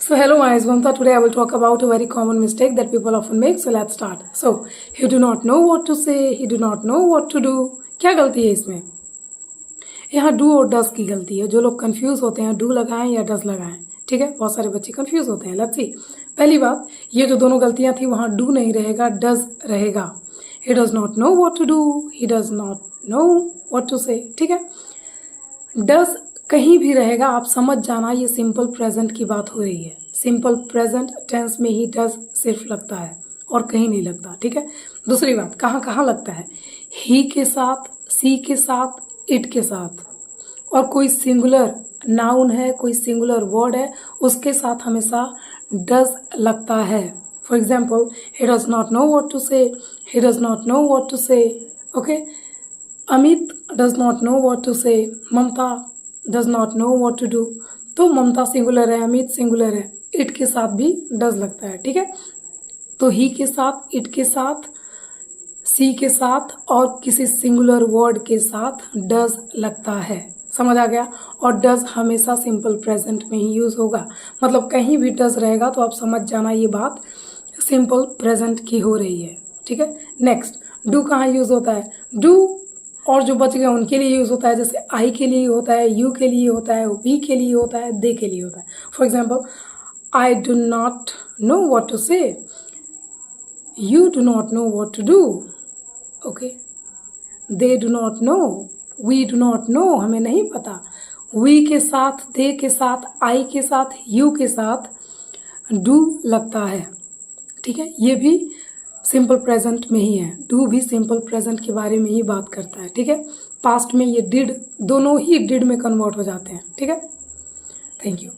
So hello, I am Mamta. Today I will talk about a very common mistake that people often make. So let's start. So he do not know what to say, he do not know what to do. क्या गलती है इसमें? यहाँ do और does की गलती है. जो लोग कंफ्यूज होते हैं डू लगाएं या डज लगाएं. ठीक है, बहुत सारे बच्चे कंफ्यूज होते हैं. Let's see. पहली बात, ये जो दोनों गलतियां थी वहां डू नहीं रहेगा, डज रहेगा. He does not know what to do, he does not know what to say. ठीक है, डज कहीं भी रहेगा, आप समझ जाना ये सिंपल प्रेजेंट की बात हो रही है. सिंपल प्रेजेंट टेंस में ही डज सिर्फ लगता है और कहीं नहीं लगता. ठीक है, दूसरी बात, कहाँ कहाँ लगता है? ही के साथ, सी के साथ, इट के साथ. और कोई सिंगुलर नाउन है, कोई सिंगुलर वर्ड है, उसके साथ हमेशा डज लगता है. For example, he does not know what to say, he does not know what to say. Okay, Amit does not know what to say, Mamta does not know what to do. तो Mamta singular है, Amit singular है, it के साथ भी does लगता है. ठीक है, तो ही के साथ, इट के साथ, सी के साथ और किसी सिंगुलर वर्ड के साथ डज लगता है. समझ आ गया? और डज हमेशा सिंपल प्रेजेंट में ही यूज होगा. मतलब कहीं भी डज रहेगा तो आप समझ जाना ये बात सिंपल प्रेजेंट की हो रही है. ठीक है, नेक्स्ट, डू कहाँ यूज होता है? डू और जो बच गए उनके लिए यूज होता है. जैसे आई के लिए होता है, यू के लिए होता है, वी के लिए होता है, दे के लिए होता है. For example, I do not know what to say, you do not know what to do. Okay, they do not know, we do not know, हमें नहीं पता. वी के साथ, दे के साथ, आई के साथ, यू के साथ डू लगता है. ठीक है, ये भी सिंपल प्रेजेंट में ही है. डू भी सिंपल प्रेजेंट के बारे में ही बात करता है. ठीक है, पास्ट में ये डिड, दोनों ही डिड में कन्वर्ट हो जाते हैं. ठीक है, थैंक यू.